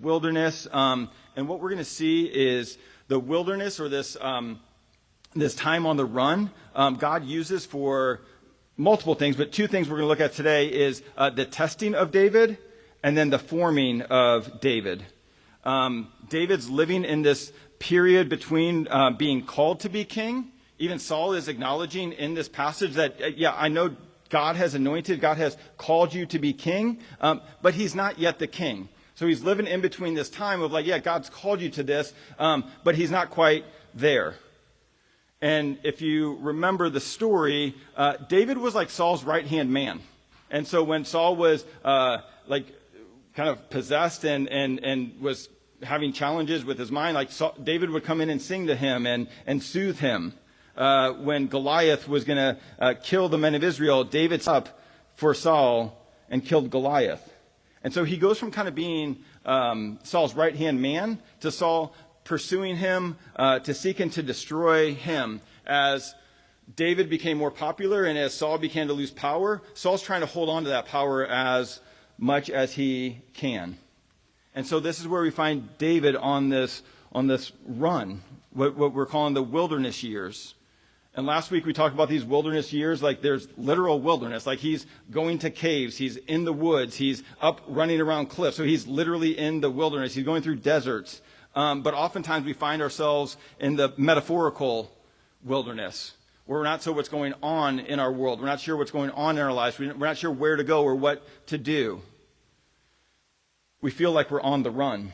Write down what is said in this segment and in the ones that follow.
wilderness. And what we're going to see is the wilderness, or this time on the run, God uses for multiple things, but two things we're going to look at today is the testing of David and then the forming of David. David's living in this period between being called to be king. Even Saul is acknowledging in this passage that, I know God has anointed, God has called you to be king, but he's not yet the king. So he's living in between this time of God's called you to this, but he's not quite there. And if you remember the story, David was like Saul's right-hand man. And so when Saul was kind of possessed and was having challenges with his mind, David would come in and sing to him and soothe him. When Goliath was going to kill the men of Israel, David's up for Saul and killed Goliath. And so he goes from kind of being Saul's right-hand man to Saul pursuing him, to seeking to destroy him. As David became more popular and as Saul began to lose power, Saul's trying to hold on to that power as much as he can. And so this is where we find David on this run, what we're calling the wilderness years. And last week we talked about these wilderness years, there's literal wilderness, he's going to caves, he's in the woods, he's up running around cliffs, so he's literally in the wilderness, he's going through deserts. But oftentimes we find ourselves in the metaphorical wilderness, where we're not sure what's going on in our world, we're not sure what's going on in our lives, we're not sure where to go or what to do. We feel like we're on the run.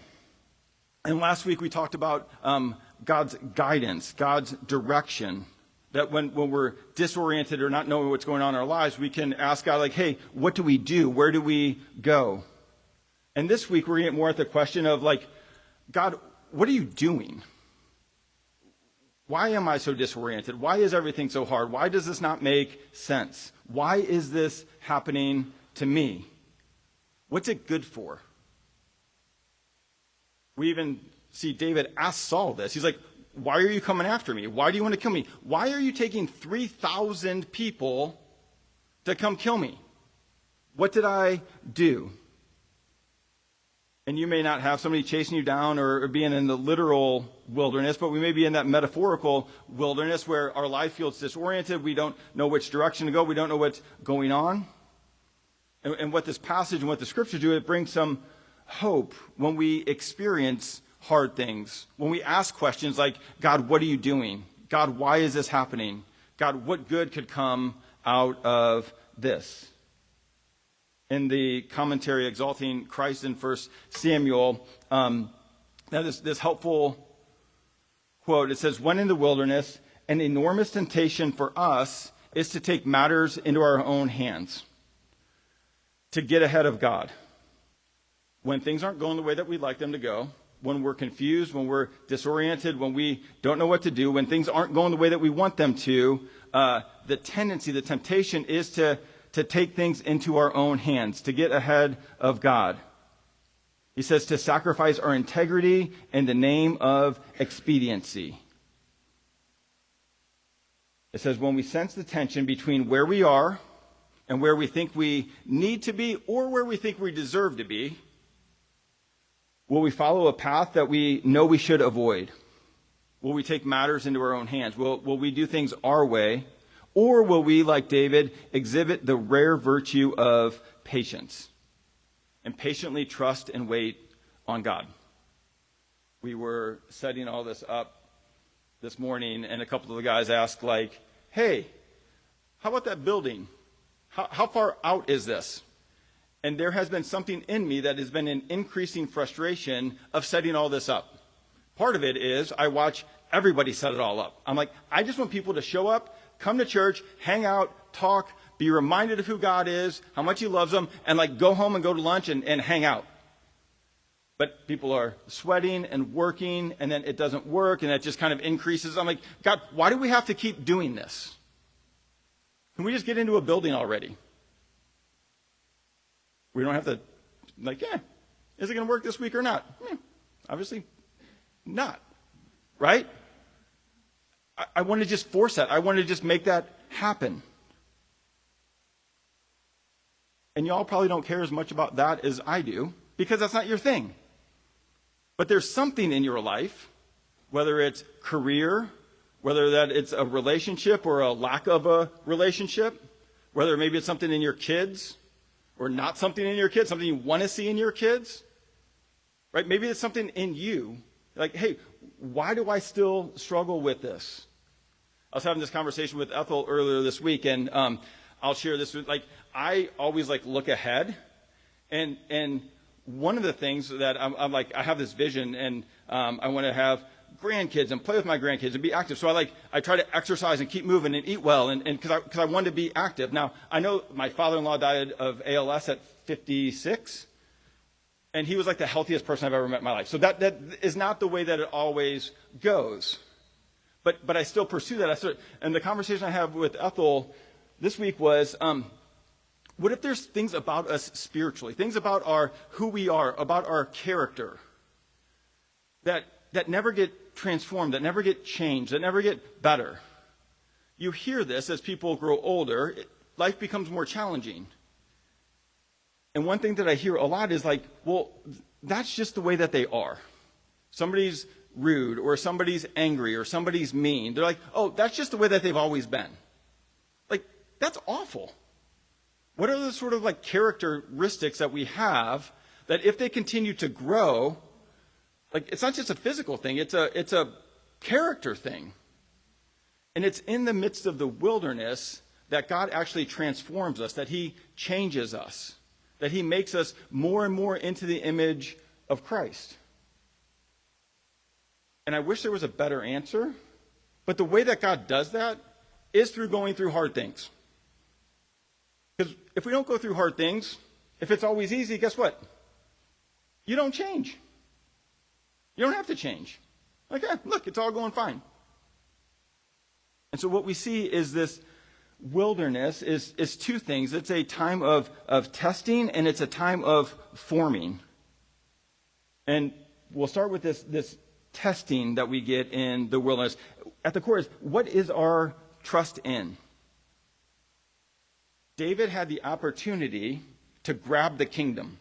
And last week we talked about God's guidance, God's direction. That when we're disoriented or not knowing what's going on in our lives, we can ask God, hey, what do we do? Where do we go? And this week we're going to get more at the question of, God, what are you doing? Why am I so disoriented? Why is everything so hard? Why does this not make sense? Why is this happening to me? What's it good for? We even see David ask Saul this. He's like, why are you coming after me? Why do you want to kill me? Why are you taking 3,000 people to come kill me? What did I do? And you may not have somebody chasing you down or being in the literal wilderness, but we may be in that metaphorical wilderness where our life feels disoriented. We don't know which direction to go. We don't know what's going on. And what this passage and what the scriptures do, it brings some hope when we experience hard things. When we ask questions like, God, what are you doing? God, why is this happening? God, what good could come out of this? In the commentary exalting Christ in 1 Samuel, this helpful quote. It says, when in the wilderness, an enormous temptation for us is to take matters into our own hands, to get ahead of God. When things aren't going the way that we'd like them to go, when we're confused, when we're disoriented, when we don't know what to do, when things aren't going the way that we want them to, the tendency, the temptation is to take things into our own hands, to get ahead of God. He says to sacrifice our integrity in the name of expediency. It says when we sense the tension between where we are and where we think we need to be or where we think we deserve to be, will we follow a path that we know we should avoid? Will we take matters into our own hands? Will we do things our way? Or will we, like David, exhibit the rare virtue of patience and patiently trust and wait on God? We were setting all this up this morning, and a couple of the guys asked, hey, how about that building? How far out is this? And there has been something in me that has been an increasing frustration of setting all this up. Part of it is I watch everybody set it all up. I'm like, I just want people to show up, come to church, hang out, talk, be reminded of who God is, how much he loves them, and go home and go to lunch and hang out. But people are sweating and working, and then it doesn't work, and it just kind of increases. I'm like, God, why do we have to keep doing this? Can we just get into a building already? We don't have to, is it going to work this week or not? Obviously not, right? I want to just force that. I want to just make that happen. And y'all probably don't care as much about that as I do, because that's not your thing. But there's something in your life, whether it's career, whether that it's a relationship or a lack of a relationship, whether maybe it's something in your kids or not something in your kids, something you want to see in your kids, right? Maybe it's something in you, like, hey, why do I still struggle with this? I was having this conversation with Ethel earlier this week, and I'll share this with, like, I always like look ahead, and one of the things that I'm like, I have this vision, and I want to have grandkids and play with my grandkids and be active. So I try to exercise and keep moving and eat well, and because I want to be active. Now, I know my father-in-law died of ALS at 56, and he was like the healthiest person I've ever met in my life. So that is not the way that it always goes. But I still pursue that. And the conversation I have with Ethel this week was, what if there's things about us spiritually, things about who we are, about our character, that never get transformed, that never get changed, that never get better? You hear this as people grow older, life becomes more challenging. And one thing that I hear a lot is like, well, that's just the way that they are. Somebody's rude, or somebody's angry, or somebody's mean. They're like, oh, that's just the way that they've always been. Like, that's awful. What are the sort of like characteristics that we have that if they continue to grow, like, it's not just a physical thing, it's a character thing. And it's in the midst of the wilderness that God actually transforms us, that he changes us, that he makes us more and more into the image of Christ. And I wish there was a better answer, but the way that God does that is through going through hard things. Because if we don't go through hard things, if it's always easy, guess what? You don't change. You don't have to change. Like, yeah, look, it's all going fine. And so what we see is this wilderness is two things. It's a time of testing, and it's a time of forming. And we'll start with this testing that we get in the wilderness. At the core is, what is our trust in? David had the opportunity to grab the kingdom.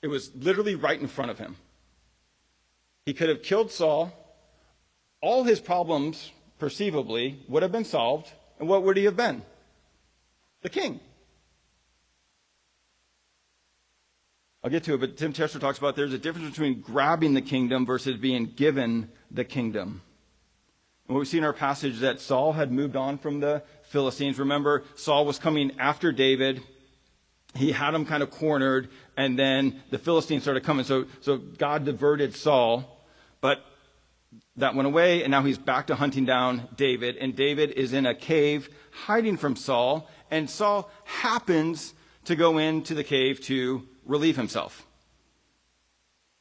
It was literally right in front of him. He could have killed Saul. All his problems, perceivably, would have been solved. And what would he have been? The king. I'll get to it, but Tim Chester talks about there's a difference between grabbing the kingdom versus being given the kingdom. And what we see in our passage is that Saul had moved on from the Philistines. Remember, Saul was coming after David. He had him kind of cornered, and then the Philistines started coming. So God diverted Saul, but that went away, and now he's back to hunting down David. And David is in a cave hiding from Saul, and Saul happens to go into the cave to relieve himself.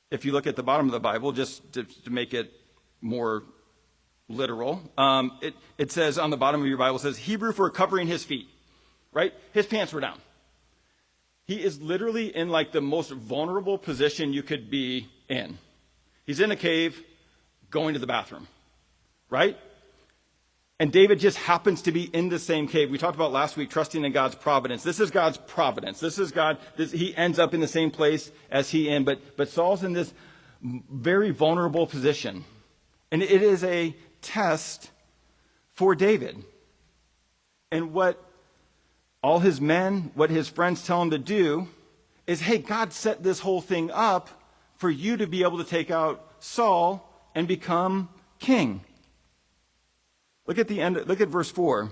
If you look at the bottom of the Bible, just to make it more literal, it says on the bottom of your Bible, it says Hebrew for covering his feet, right? His pants were down. He is literally in like the most vulnerable position you could be in. He's in a cave going to the bathroom, right? And David just happens to be in the same cave. We talked about last week trusting in God's providence. This is God's providence. This is God. He ends up in the same place as he in. But Saul's in this very vulnerable position. And it is a test for David. And what all his men, what his friends tell him to do is, hey, God set this whole thing up for you to be able to take out Saul and become king. Look at the end. Look at verse 4.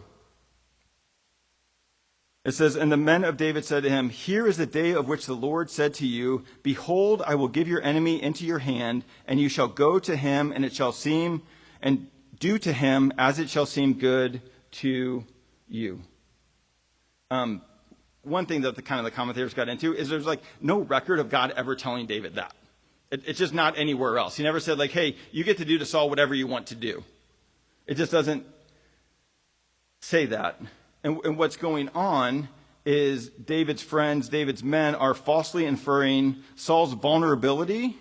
It says, and the men of David said to him, here is the day of which the Lord said to you, behold, I will give your enemy into your hand, and you shall go to him, and it shall seem, and do to him as it shall seem good to you. One thing that the commentators got into is there's like no record of God ever telling David that. It's just not anywhere else. He never said like, hey, you get to do to Saul whatever you want to do. It just doesn't say that. And what's going on is David's friends, David's men are falsely inferring Saul's vulnerability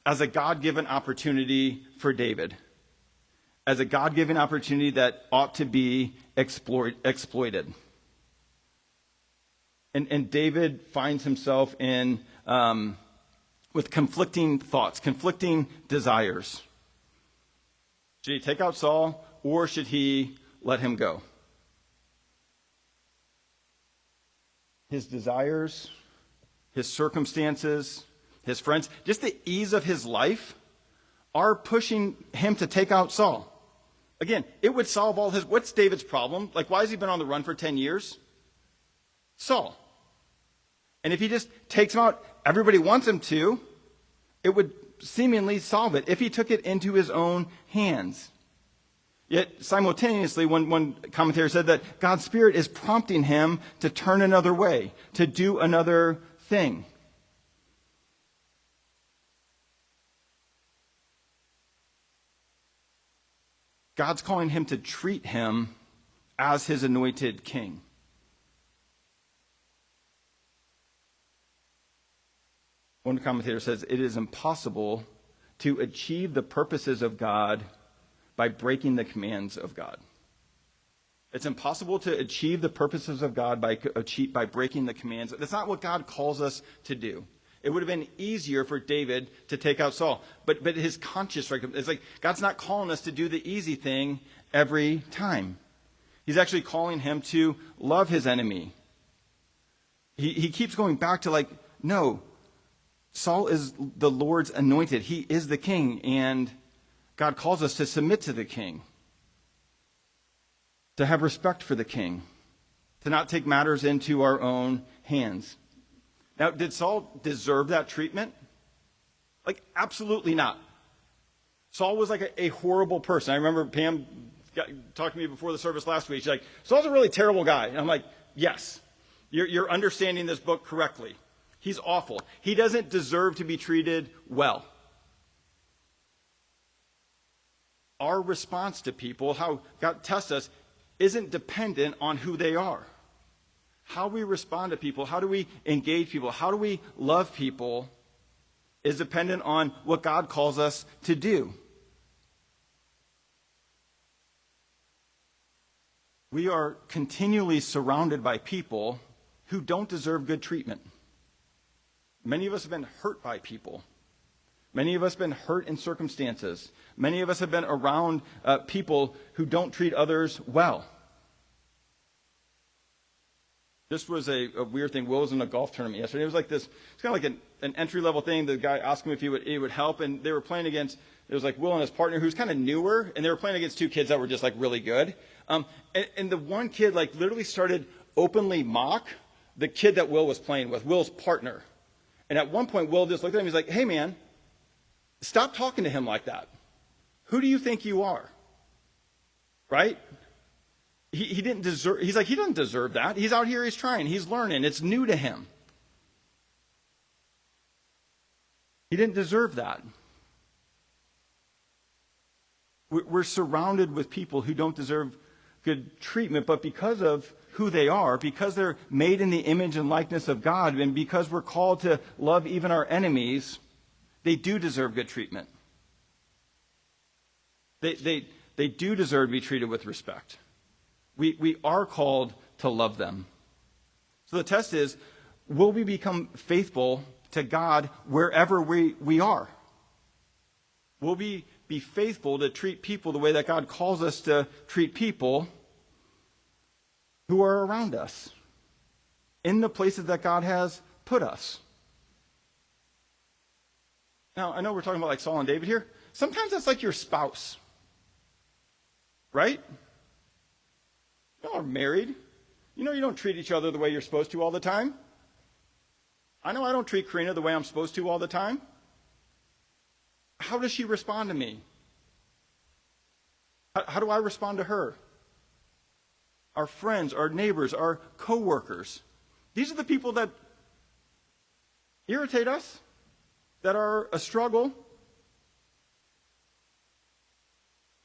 as a God-given opportunity for David. As a God-given opportunity that ought to be exploited. And David finds himself in, with conflicting thoughts, conflicting desires. Should he take out Saul, or should he let him go? His desires, his circumstances, his friends, just the ease of his life are pushing him to take out Saul. Again, it would solve all his... What's David's problem? Like, why has he been on the run for 10 years? Saul. And if he just takes him out, everybody wants him to, it would seemingly solve it if he took it into his own hands. Yet, simultaneously, one commentator said that God's Spirit is prompting him to turn another way, to do another thing. God's calling him to treat him as his anointed king. One commentator says, it is impossible to achieve the purposes of God by breaking the commands of God. It's impossible to achieve the purposes of God by breaking the commands. That's not what God calls us to do. It would have been easier for David to take out Saul. But his conscience, it's like God's not calling us to do the easy thing every time. He's actually calling him to love his enemy. He keeps going back to like, no, Saul is the Lord's anointed. He is the king, and God calls us to submit to the king, to have respect for the king, to not take matters into our own hands. Now, did Saul deserve that treatment? Like, absolutely not. Saul was like a horrible person. I remember Pam talked to me before the service last week. She's like, Saul's a really terrible guy. And I'm like, yes, you're understanding this book correctly. He's awful. He doesn't deserve to be treated well. Our response to people, how God tests us, isn't dependent on who they are. How we respond to people, how do we engage people, how do we love people is dependent on what God calls us to do. We are continually surrounded by people who don't deserve good treatment. Many of us have been hurt by people. Many of us have been hurt in circumstances. Many of us have been around people who don't treat others well. This was a weird thing. Will was in a golf tournament yesterday. It was like this, it's kind of like an entry-level thing. The guy asked him if he would help, and they were playing against, it was like Will and his partner, who's kind of newer, and they were playing against two kids that were just like really good. And the one kid like literally started openly mock the kid that Will was playing with, Will's partner. And at one point, Will just looked at him, he's like, hey man, stop talking to him like that. Who do you think you are? Right? He didn't deserve, he's like, he doesn't deserve that. He's out here, he's trying, he's learning. It's new to him. He didn't deserve that. We're surrounded with people who don't deserve good treatment, but because of who they are, because they're made in the image and likeness of God, and because we're called to love even our enemies, they do deserve good treatment. They do deserve to be treated with respect. We are called to love them. So the test is, will we become faithful to God wherever we are? Will we be faithful to treat people the way that God calls us to treat people who are around us, in the places that God has put us? Now, I know we're talking about like Saul and David here. Sometimes that's like your spouse, right? Y'all are married. You know you don't treat each other the way you're supposed to all the time. I know I don't treat Karina the way I'm supposed to all the time. How does she respond to me? How do I respond to her? Our friends, our neighbors, our coworkers. These are the people that irritate us, that are a struggle.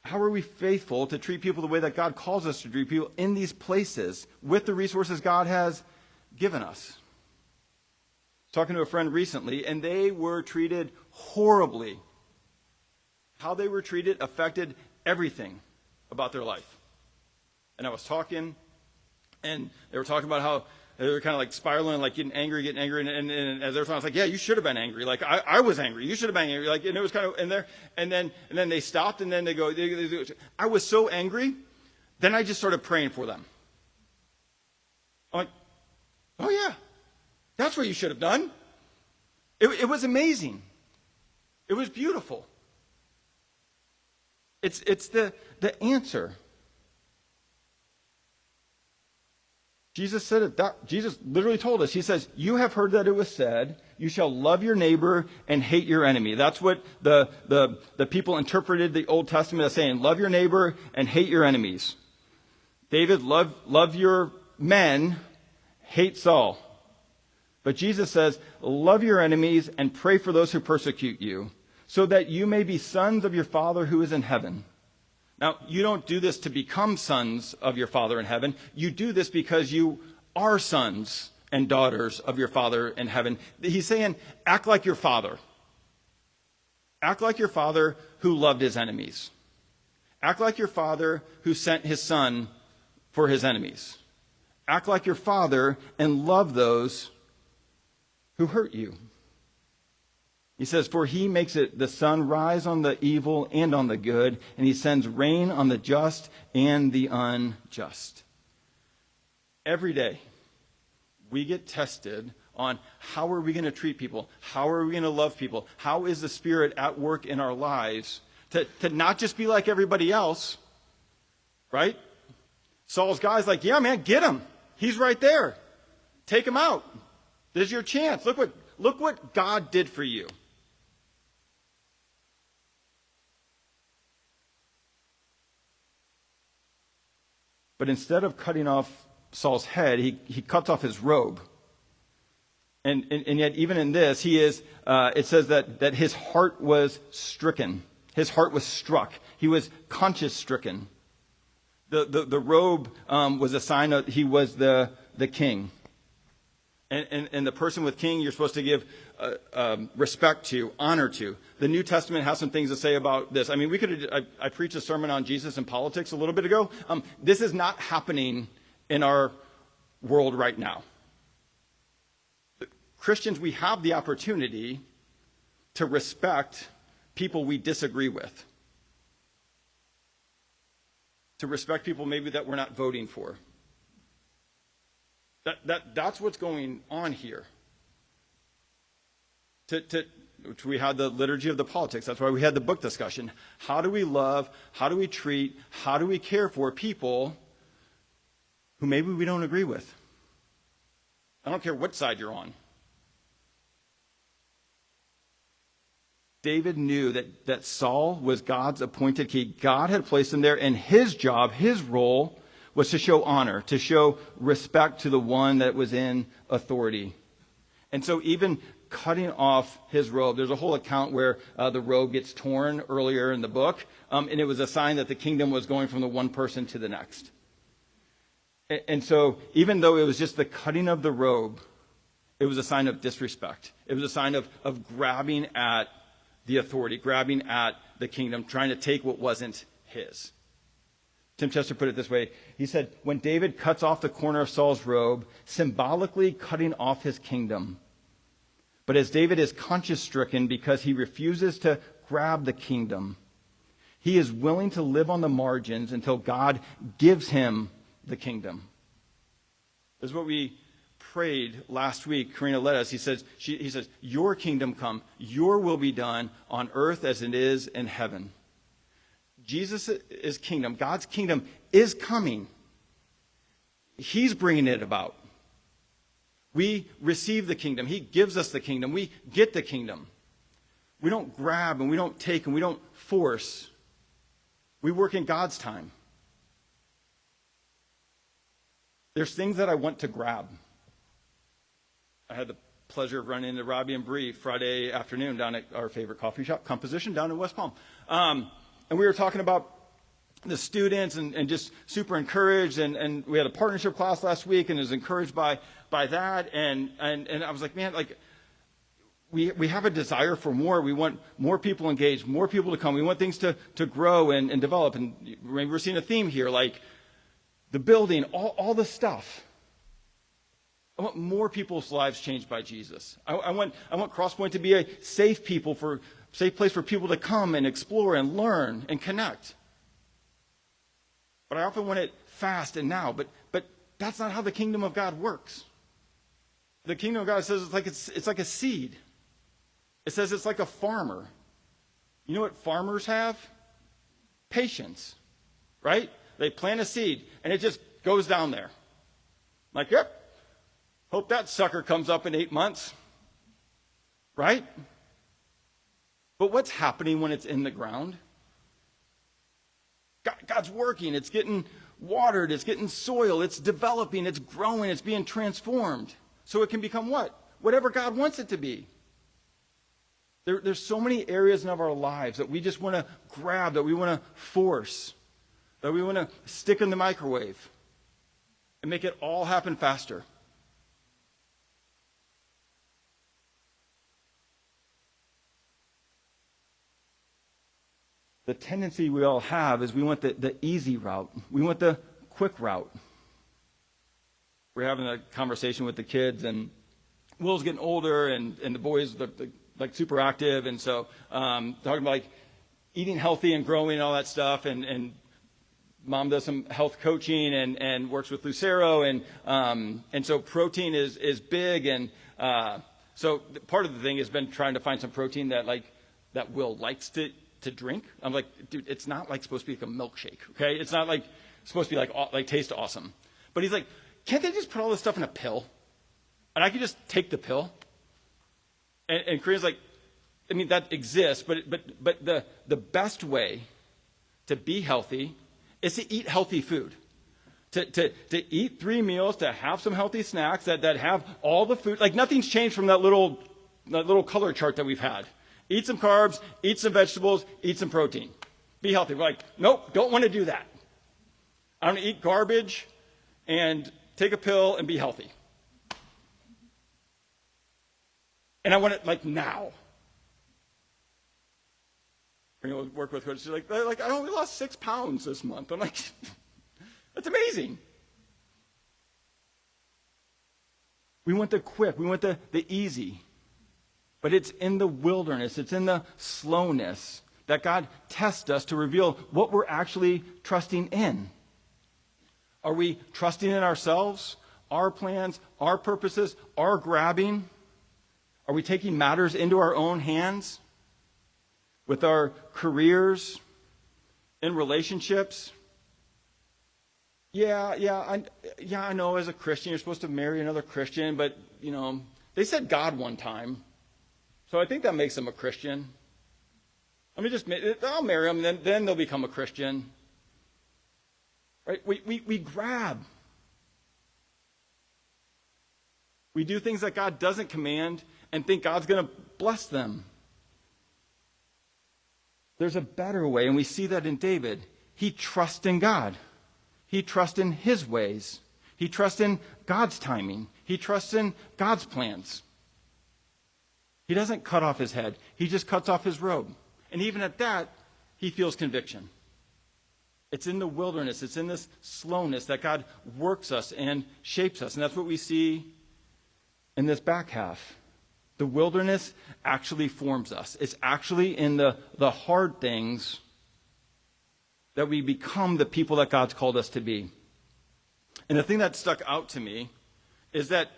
How are we faithful to treat people the way that God calls us to treat people in these places with the resources God has given us? Talking to a friend recently, and they were treated horribly. How they were treated affected everything about their life. And I was talking, and they were talking about they were kind of like spiraling, like getting angry. And as everyone was like, yeah, you should have been angry. Like, I was angry. You should have been angry. Like, and it was kind of in there. And then they stopped, and then they go, I was so angry. Then I just started praying for them. I'm like, oh yeah, that's what you should have done. It was amazing. It was beautiful. It's the answer. Jesus said it. Jesus literally told us. He says, you have heard that it was said, you shall love your neighbor and hate your enemy. That's what the people interpreted the Old Testament as saying. Love your neighbor and hate your enemies. David, love your men, hate Saul. But Jesus says, love your enemies and pray for those who persecute you, so that you may be sons of your Father who is in heaven. Now, you don't do this to become sons of your Father in heaven. You do this because you are sons and daughters of your Father in heaven. He's saying, act like your Father. Act like your Father who loved his enemies. Act like your Father who sent his Son for his enemies. Act like your Father and love those who hurt you. He says, for he makes it the sun rise on the evil and on the good, and he sends rain on the just and the unjust. Every day, we get tested on how are we going to treat people? How are we going to love people? How is the Spirit at work in our lives to not just be like everybody else, right? Saul's guy's like, yeah, man, get him. He's right there. Take him out. This is your chance. Look what God did for you. But instead of cutting off Saul's head, he cuts off his robe. And yet, even in this, he is. It says that his heart was stricken. His heart was struck. He was conscience stricken. The robe was a sign that he was the king. And the person with king, you're supposed to give respect to, honor to. The New Testament has some things to say about this. I mean, I preached a sermon on Jesus and politics a little bit ago. This is not happening in our world right now. Christians, we have the opportunity to respect people we disagree with. To respect people maybe that we're not voting for. That's what's going on here. Which we had the liturgy of the politics. That's why we had the book discussion. How do we love? How do we treat? How do we care for people who maybe we don't agree with? I don't care what side you're on. David knew that Saul was God's appointed king. God had placed him there, and his job, his role, was to show honor, to show respect to the one that was in authority. And so even cutting off his robe, there's a whole account where the robe gets torn earlier in the book, and it was a sign that the kingdom was going from the one person to the next. And so even though it was just the cutting of the robe, it was a sign of disrespect. It was a sign of grabbing at the authority, grabbing at the kingdom, trying to take what wasn't his. Tim Chester put it this way. He said, when David cuts off the corner of Saul's robe, symbolically cutting off his kingdom. But as David is conscience-stricken because he refuses to grab the kingdom, he is willing to live on the margins until God gives him the kingdom. This is what we prayed last week. Karina led us. He says, your kingdom come, your will be done on earth as it is in heaven. Jesus' kingdom, God's kingdom is coming. He's bringing it about. We receive the kingdom. He gives us the kingdom. We get the kingdom. We don't grab and we don't take and we don't force. We work in God's time. There's things that I want to grab. I had the pleasure of running into Robbie and Bree Friday afternoon down at our favorite coffee shop, Composition, down in West Palm. And we were talking about the students and just super encouraged. And we had a partnership class last week and was encouraged by that. And I was like, man, like we have a desire for more. We want more people engaged, more people to come. We want things to grow and develop. And maybe we're seeing a theme here, like the building, all the stuff. I want more people's lives changed by Jesus. I want Crosspoint to be a safe place for people to come and explore and learn and connect. But I often want it fast and now. But that's not how the kingdom of God works. The kingdom of God says it's like a seed. It says it's like a farmer. You know what farmers have? Patience, right? They plant a seed and it just goes down there. Like, yep. Hope that sucker comes up in 8 months. Right? But what's happening when it's in the ground? God's working. It's getting watered. It's getting soil. It's developing. It's growing. It's being transformed. So it can become what? Whatever God wants it to be. There's so many areas of our lives that we just want to grab, that we want to force, that we want to stick in the microwave and make it all happen faster. The tendency we all have is we want the easy route. We want the quick route. We're having a conversation with the kids, and Will's getting older, and the boys are like super active, and so talking about like eating healthy and growing and all that stuff, and Mom does some health coaching and works with Lucero, and so protein is big, and so part of the thing has been trying to find some protein that Will likes to drink. I'm like, dude, it's not like supposed to be like a milkshake, okay? It's not like supposed to be like taste awesome. But he's like, can't they just put all this stuff in a pill? And I can just take the pill? And Korean's like, I mean, that exists, but the best way to be healthy is to eat healthy food. To eat 3 meals, to have some healthy snacks that have all the food. Like nothing's changed from that little color chart that we've had. Eat some carbs, eat some vegetables, eat some protein. Be healthy. We're like, nope, don't want to do that. I want to eat garbage and take a pill and be healthy. And I want it like now. We're work with coaches. She's like, I only lost 6 pounds this month. I'm like, that's amazing. We want the quick. We want the easy. But it's in the wilderness, it's in the slowness that God tests us to reveal what we're actually trusting in. Are we trusting in ourselves, our plans, our purposes, our grabbing? Are we taking matters into our own hands with our careers, in relationships? I know as a Christian you're supposed to marry another Christian, but they said God one time. So I think that makes them a Christian. I'll marry them, then they'll become a Christian. Right? We grab. We do things that God doesn't command and think God's going to bless them. There's a better way, and we see that in David. He trusts in God. He trusts in his ways. He trusts in God's timing. He trusts in God's plans. He doesn't cut off his head. He just cuts off his robe. And even at that, he feels conviction. It's in the wilderness. It's in this slowness that God works us and shapes us. And that's what we see in this back half. The wilderness actually forms us. It's actually in the hard things that we become the people that God's called us to be. And the thing that stuck out to me is that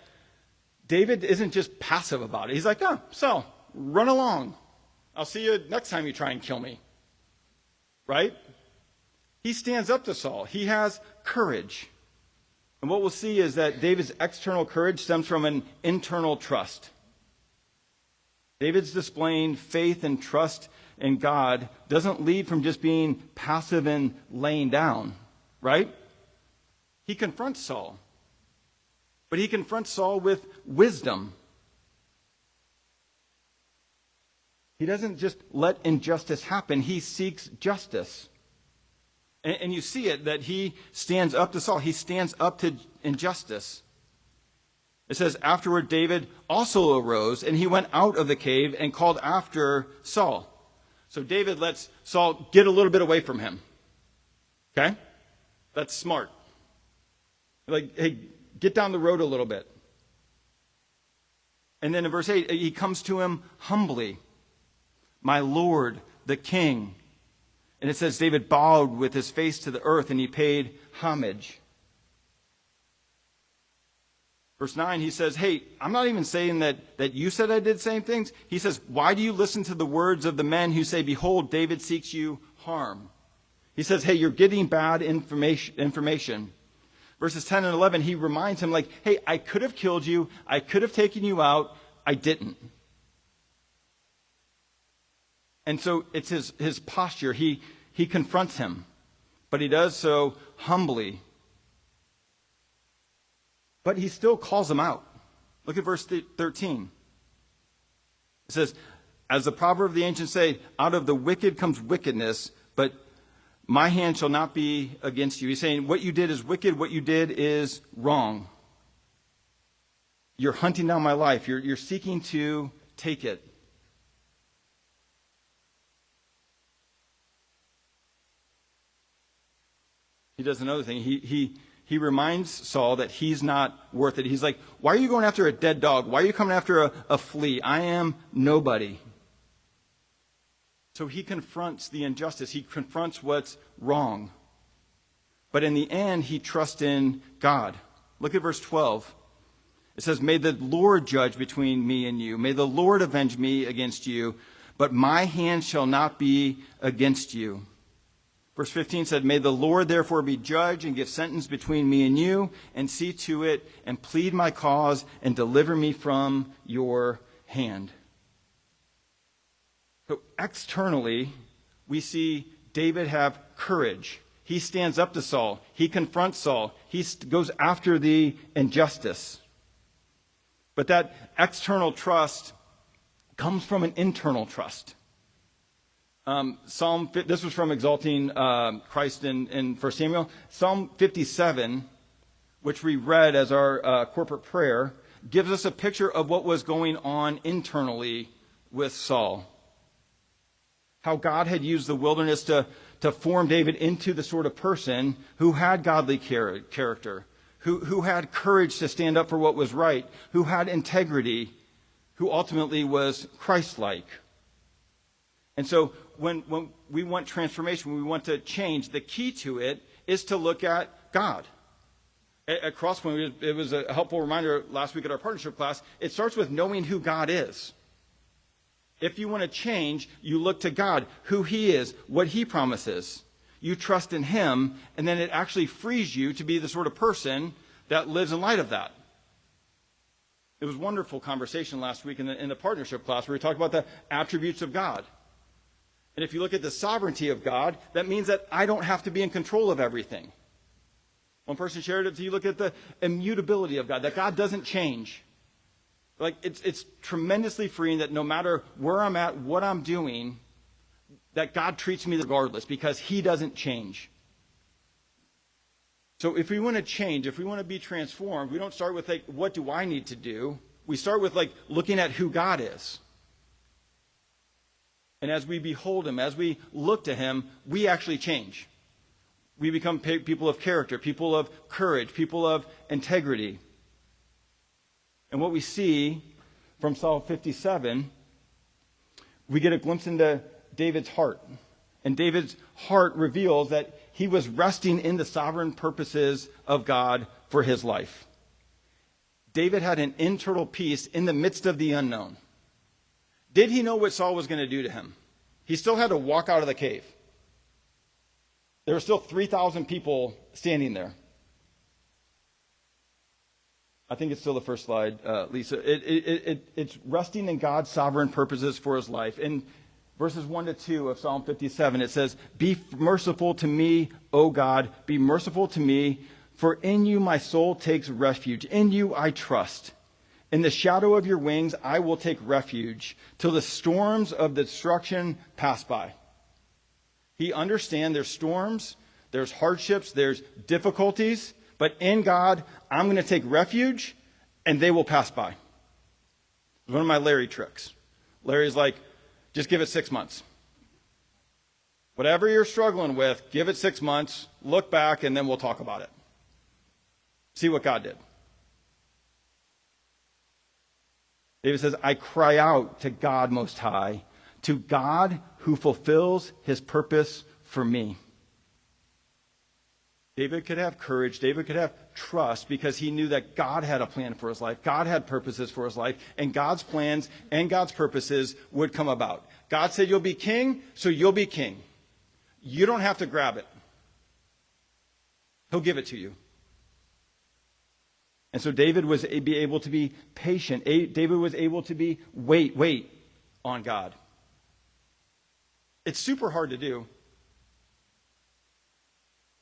David isn't just passive about it. He's like, Saul, run along. I'll see you next time you try and kill me. Right? He stands up to Saul. He has courage. And what we'll see is that David's external courage stems from an internal trust. David's displaying faith and trust in God doesn't lead from just being passive and laying down. Right? He confronts Saul. But he confronts Saul with wisdom. He doesn't just let injustice happen. He seeks justice. And you see it, that he stands up to Saul. He stands up to injustice. It says, afterward David also arose, and he went out of the cave and called after Saul. So David lets Saul get a little bit away from him. Okay? That's smart. Like, hey, get down the road a little bit. And then in verse 8, he comes to him humbly. My Lord, the King. And it says David bowed with his face to the earth and he paid homage. Verse 9, he says, hey, I'm not even saying that you said I did same things. He says, why do you listen to the words of the men who say, behold, David seeks you harm? He says, hey, you're getting bad information. Verses 10 and 11, he reminds him like, hey, I could have killed you. I could have taken you out. I didn't. And so it's his posture. He confronts him, but he does so humbly. But he still calls him out. Look at verse 13. It says, as the proverb of the ancients say, out of the wicked comes wickedness, but my hand shall not be against you. He's saying what you did is wicked, what you did is wrong. You're hunting down my life. You're seeking to take it. He does another thing. He reminds Saul that he's not worth it. He's like, why are you going after a dead dog? Why are you coming after a flea? I am nobody. So he confronts the injustice. He confronts what's wrong. But in the end, he trusts in God. Look at verse 12. It says, may the Lord judge between me and you. May the Lord avenge me against you. But my hand shall not be against you. Verse 15 said, may the Lord therefore be judge and give sentence between me and you, and see to it, and plead my cause, and deliver me from your hand. So externally, we see David have courage. He stands up to Saul. He confronts Saul. He goes after the injustice. But that external trust comes from an internal trust. This was from Exalting Christ in 1 Samuel. Psalm 57, which we read as our corporate prayer, gives us a picture of what was going on internally with Saul. How God had used the wilderness to form David into the sort of person who had godly character, who had courage to stand up for what was right, who had integrity, who ultimately was Christ-like. And so when we want transformation, when we want to change, the key to it is to look at God. At Crosspoint, it was a helpful reminder last week at our partnership class. It starts with knowing who God is. If you want to change, you look to God, who he is, what he promises. You trust in him, and then it actually frees you to be the sort of person that lives in light of that. It was a wonderful conversation last week in the partnership class where we talked about the attributes of God. And if you look at the sovereignty of God, that means that I don't have to be in control of everything. One person shared it, if you look at the immutability of God, that God doesn't change. Like it's tremendously freeing that no matter where I'm at, what I'm doing, that God treats me regardless because he doesn't change. So if we want to change, if we want to be transformed, we don't start with like, what do I need to do? We start with like looking at who God is. And as we behold him, as we look to him, we actually change. We become people of character, people of courage, people of integrity. And what we see from Psalm 57, we get a glimpse into David's heart. And David's heart reveals that he was resting in the sovereign purposes of God for his life. David had an internal peace in the midst of the unknown. Did he know what Saul was going to do to him? He still had to walk out of the cave. There were still 3,000 people standing there. I think it's still the first slide, Lisa. It's resting in God's sovereign purposes for his life. In verses 1 to 2 of Psalm 57, it says, be merciful to me, O God, be merciful to me, for in you my soul takes refuge. In you I trust. In the shadow of your wings I will take refuge till the storms of destruction pass by. He understands there's storms, there's hardships, there's difficulties, but in God, I'm going to take refuge, and they will pass by. It's one of my Larry tricks. Larry's like, just give it 6 months. Whatever you're struggling with, give it 6 months, look back, and then we'll talk about it. See what God did. David says, I cry out to God Most High, to God who fulfills his purpose for me. David could have courage. David could have trust because he knew that God had a plan for his life. God had purposes for his life. And God's plans and God's purposes would come about. God said you'll be king, so you'll be king. You don't have to grab it. He'll give it to you. And so David was able to be patient. David was able to wait on God. It's super hard to do.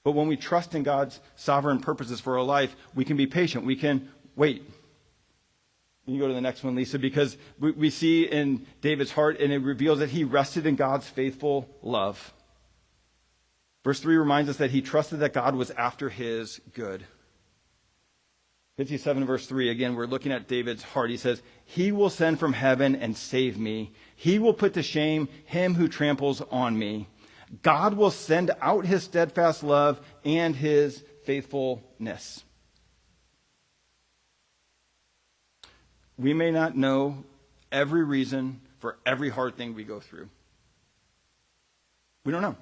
But when we trust in God's sovereign purposes for our life, we can be patient. We can wait. You can go to the next one, Lisa, because we see in David's heart, and it reveals that he rested in God's faithful love. Verse 3 reminds us that he trusted that God was after his good. 57 verse 3, again, we're looking at David's heart. He says, he will send from heaven and save me. He will put to shame him who tramples on me. God will send out his steadfast love and his faithfulness. We may not know every reason for every hard thing we go through. We don't know.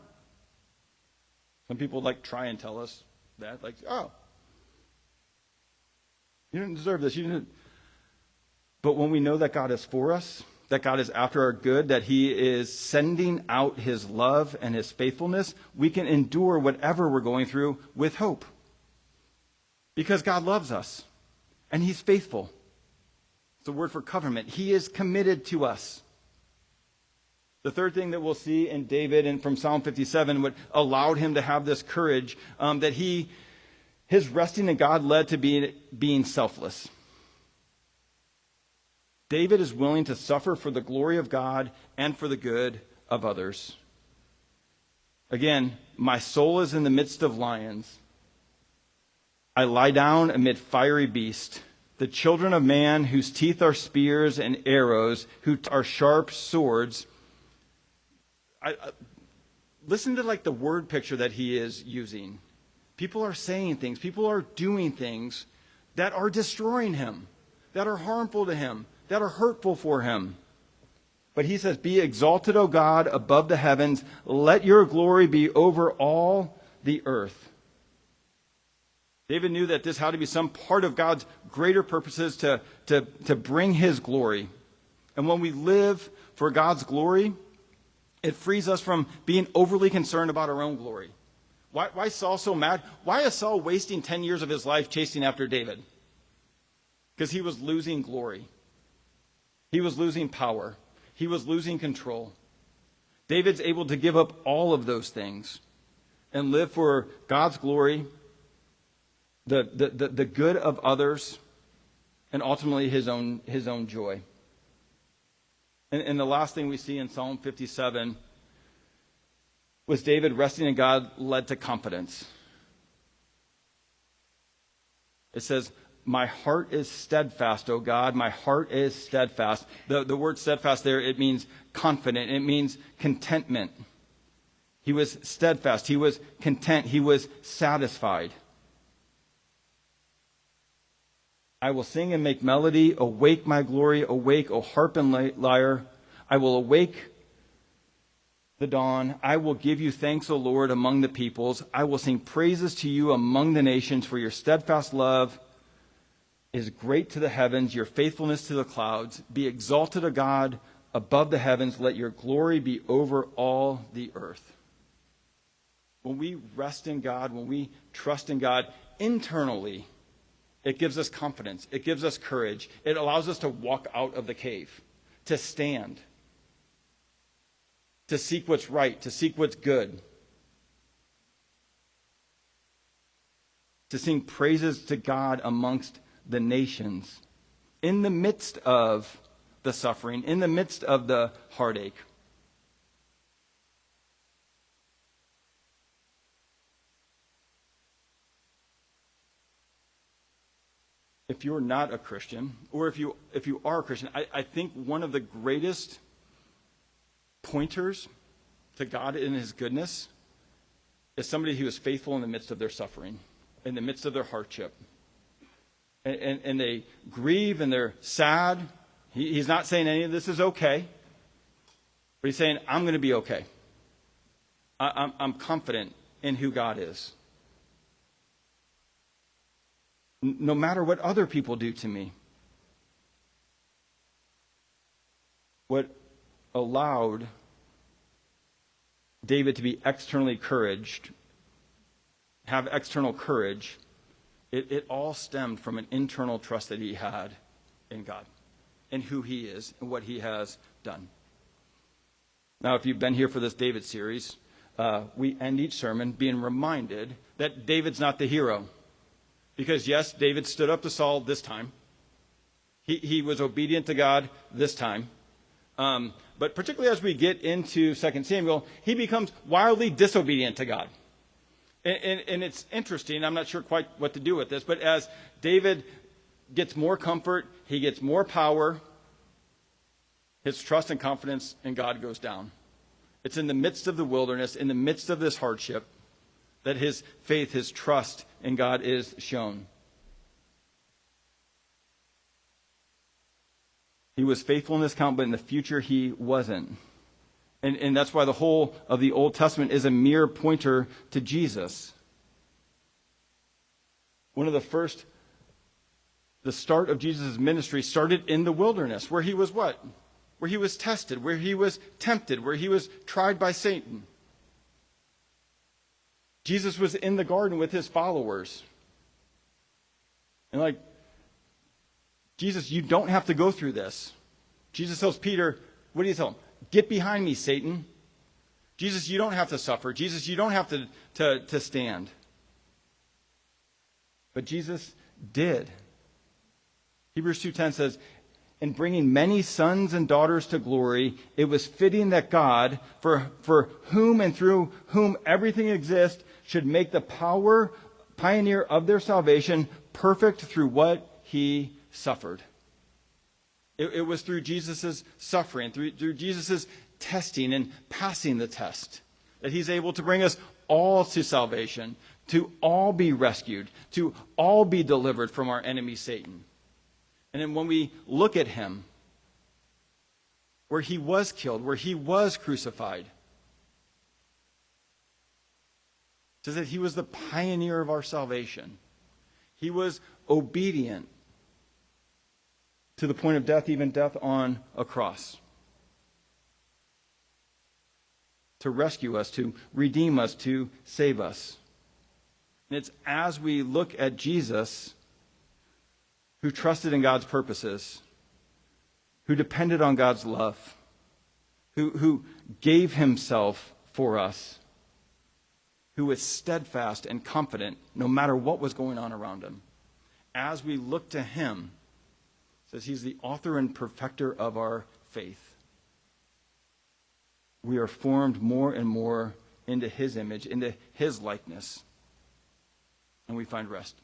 Some people try and tell us that, oh, you didn't deserve this. You didn't. But when we know that God is for us, that God is after our good, that he is sending out his love and his faithfulness, we can endure whatever we're going through with hope. Because God loves us and he's faithful. It's a word for covenant. He is committed to us. The third thing that we'll see in David and from Psalm 57, what allowed him to have this courage, that his resting in God led to being selfless. David is willing to suffer for the glory of God and for the good of others. Again, my soul is in the midst of lions. I lie down amid fiery beasts, the children of man whose teeth are spears and arrows, who are sharp swords. Listen to the word picture that he is using. People are saying things, people are doing things that are destroying him, that are harmful to him, that are hurtful for him. But he says, be exalted, O God, above the heavens. Let your glory be over all the earth. David knew that this had to be some part of God's greater purposes to bring his glory. And when we live for God's glory, it frees us from being overly concerned about our own glory. Why is Saul so mad? Why is Saul wasting 10 years of his life chasing after David? Because he was losing glory. He was losing power. He was losing control. David's able to give up all of those things and live for God's glory, the good of others, and ultimately his own joy. And the last thing we see in Psalm 57 was David resting in God led to confidence. It says, my heart is steadfast, O God. My heart is steadfast. The word steadfast there, it means confident. It means contentment. He was steadfast. He was content. He was satisfied. I will sing and make melody. Awake, my glory. Awake, O harp and lyre. I will awake the dawn. I will give you thanks, O Lord, among the peoples. I will sing praises to you among the nations, for your steadfast love is great to the heavens, your faithfulness to the clouds. Be exalted, O God, above the heavens. Let your glory be over all the earth. When we rest in God, when we trust in God internally, it gives us confidence. It gives us courage. It allows us to walk out of the cave, to stand, to seek what's right, to seek what's good, to sing praises to God amongst the nations, in the midst of the suffering, in the midst of the heartache. If you're not a Christian, or if you are a Christian, I think one of the greatest pointers to God in his goodness is somebody who is faithful in the midst of their suffering, in the midst of their hardship. And they grieve and they're sad, He's not saying any of this is okay, but he's saying, I'm going to be okay. I'm confident in who God is. No matter what other people do to me. What allowed David to be externally encouraged, have external courage, it all stemmed from an internal trust that he had in God, and who he is, and what he has done. Now, if you've been here for this David series, we end each sermon being reminded that David's not the hero. Because yes, David stood up to Saul this time. He was obedient to God this time. But particularly as we get into 2 Samuel, he becomes wildly disobedient to God. And it's interesting, I'm not sure quite what to do with this, but as David gets more comfort, he gets more power, his trust and confidence in God goes down. It's in the midst of the wilderness, in the midst of this hardship, that his faith, his trust in God is shown. He was faithful in this count, but in the future he wasn't. And that's why the whole of the Old Testament is a mere pointer to Jesus. One of the start of Jesus' ministry started in the wilderness, where he was what? Where he was tested, where he was tempted, where he was tried by Satan. Jesus was in the garden with his followers. And Jesus, you don't have to go through this. Jesus tells Peter, what do you tell him? Get behind me, Satan. Jesus, you don't have to suffer. Jesus, you don't have to stand. But Jesus did. Hebrews 2:10 says, in bringing many sons and daughters to glory, it was fitting that God, for whom and through whom everything exists, should make the pioneer of their salvation perfect through what he suffered. It was through Jesus' suffering, through Jesus' testing and passing the test, that he's able to bring us all to salvation, to all be rescued, to all be delivered from our enemy Satan. And then when we look at him, where he was killed, where he was crucified, it says that he was the pioneer of our salvation. He was obedient to the point of death, even death on a cross. To rescue us, to redeem us, to save us. And it's as we look at Jesus, who trusted in God's purposes, who depended on God's love, who gave himself for us, who was steadfast and confident no matter what was going on around him. As we look to him, it says he's the author and perfecter of our faith. We are formed more and more into his image, into his likeness, and we find rest.